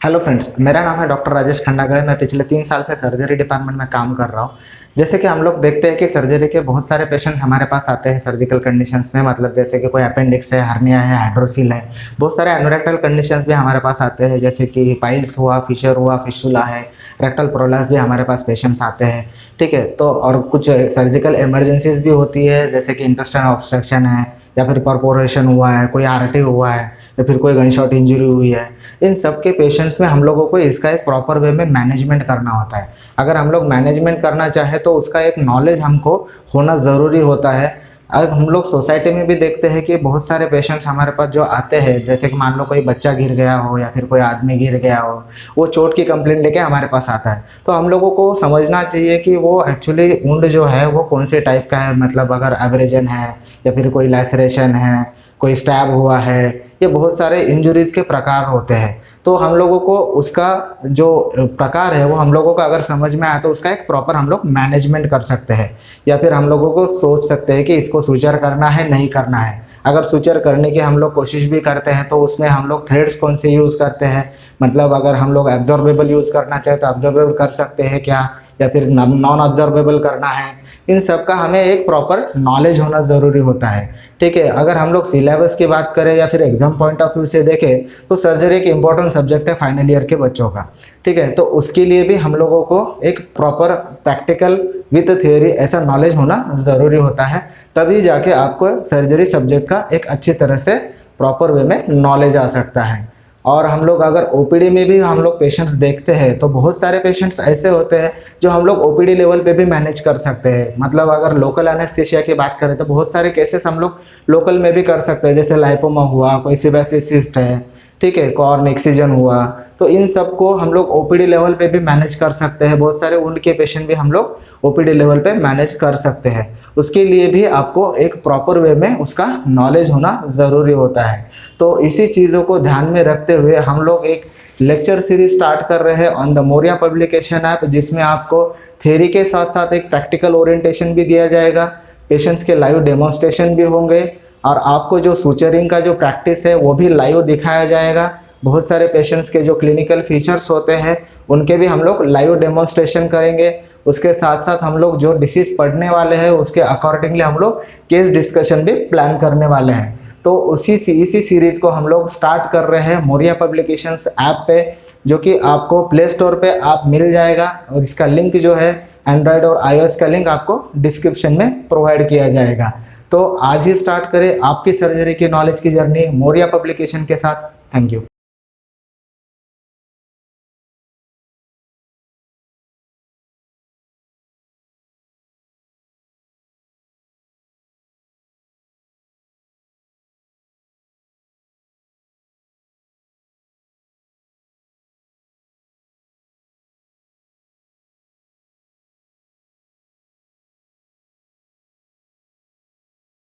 Hello friends, मेरा नाम है डॉक्टर राजेश खंडागड़े। मैं पिछले 3 साल से सर्जरी डिपार्टमेंट में काम कर रहा हूँ। जैसे कि हम लोग देखते हैं कि सर्जरी के बहुत सारे पेशेंट्स हमारे पास आते हैं सर्जिकल कंडीशंस में, मतलब जैसे कि कोई अपेंडिक्स है, हर्निया है, हाइड्रोसिल है। बहुत सारे एनोरेक्टल कंडीशंस भी हमारे पास आते हैं, जैसे कि पाइल्स हुआ, फिशर हुआ, फिस्टुला है, रेक्टल प्रोलैप्स भी हमारे पास पेशेंट्स आते हैं। ठीक है, तो और कुछ सर्जिकल इमरजेंसीज भी होती है, जैसे कि इंटेस्टाइनल ऑब्स्ट्रक्शन है, या फिर परफोरेशन हुआ है, कोई आरटी हुआ है, या फिर कोई गन शॉट इंजरी हुई है। इन सब के पेशेंट्स में हम लोगों को इसका एक प्रॉपर वे में मैनेजमेंट करना होता है। अगर हम लोग मैनेजमेंट करना चाहे तो उसका एक नॉलेज हमको होना ज़रूरी होता है। अब हम लोग सोसाइटी में भी देखते हैं कि बहुत सारे पेशेंट्स हमारे पास जो आते हैं, जैसे कि मान लो कोई बच्चा गिर गया हो या फिर कोई आदमी गिर गया हो, वो चोट की कंप्लेंट लेके हमारे पास आता है। तो हम लोगों को समझना चाहिए कि वो एक्चुअली वुंड जो है वो कौन से टाइप का है, मतलब अगर एब्रेजन है या फिर कोई लैसरेशन है, कोई स्टैब हुआ है, ये बहुत सारे इंजरीज के प्रकार होते हैं। तो हम लोगों को उसका जो प्रकार है वो हम लोगों को अगर समझ में आया तो उसका एक प्रॉपर हम लोग मैनेजमेंट कर सकते हैं, या फिर हम लोगों को सोच सकते हैं कि इसको सुचर करना है नहीं करना है। अगर सुचर करने की हम लोग कोशिश भी करते हैं तो उसमें हम लोग थ्रेड्स कौन से यूज़ करते हैं, मतलब अगर हम लोग एब्जॉर्बेबल यूज़ करना चाहे तो एब्जॉर्बेबल कर सकते हैं क्या, या फिर नॉन ऑब्जॉर्बेबल करना है। इन सब का हमें एक प्रॉपर नॉलेज होना ज़रूरी होता है। ठीक है, अगर हम लोग सिलेबस की बात करें या फिर एग्जाम पॉइंट ऑफ व्यू से देखें तो सर्जरी एक इम्पॉर्टेंट सब्जेक्ट है फाइनल ईयर के बच्चों का। ठीक है, तो उसके लिए भी हम लोगों को एक प्रॉपर प्रैक्टिकल विद थियोरी ऐसा नॉलेज होना ज़रूरी होता है, तभी जाके आपको सर्जरी सब्जेक्ट का एक अच्छी तरह से प्रॉपर वे में नॉलेज आ सकता है। और हम लोग अगर ओपीडी में भी हम लोग पेशेंट्स देखते हैं तो बहुत सारे पेशेंट्स ऐसे होते हैं जो हम लोग ओपीडी लेवल पे भी मैनेज कर सकते हैं। मतलब अगर लोकल एनेस्थीसिया की बात करें तो बहुत सारे केसेस हम लोग लोकल में भी कर सकते हैं, जैसे लाइपोमा हुआ, कोई सीबेसिस सिस्ट है, ठीक है, कॉर्न एक्सीजन हुआ। तो इन सब को हम लोग ओपीडी लेवल पे भी मैनेज कर सकते हैं। बहुत सारे वुंड के पेशेंट भी हम लोग ओपीडी लेवल पे मैनेज कर सकते हैं। उसके लिए भी आपको एक प्रॉपर वे में उसका नॉलेज होना ज़रूरी होता है। तो इसी चीज़ों को ध्यान में रखते हुए हम लोग एक लेक्चर सीरीज स्टार्ट कर रहे हैं on the Moriya publication app, जिसमें आपको थ्योरी के साथ साथ एक प्रैक्टिकल ओरिएंटेशन भी दिया जाएगा, पेशेंट्स के लाइव डेमोन्स्ट्रेशन भी होंगे, और आपको जो सूचरिंग का जो प्रैक्टिस है वो भी लाइव दिखाया जाएगा। बहुत सारे पेशेंट्स के जो क्लिनिकल फीचर्स होते हैं उनके भी हम लोग लाइव डेमोन्स्ट्रेशन करेंगे। उसके साथ साथ हम लोग जो डिसीज पढ़ने वाले हैं उसके अकॉर्डिंगली हम लोग केस डिस्कशन भी प्लान करने वाले हैं। तो इसी सीरीज को हम लोग स्टार्ट कर रहे हैं मोरिया पब्लिकेशंस ऐप पे, जो कि आपको प्ले स्टोर पे आप मिल जाएगा, और इसका लिंक जो है एंड्रॉयड और iOS का लिंक आपको डिस्क्रिप्शन में प्रोवाइड किया जाएगा। तो आज ही स्टार्ट करें आपकी सर्जरी की नॉलेज की जर्नी मोरिया पब्लिकेशन के साथ। Thank you.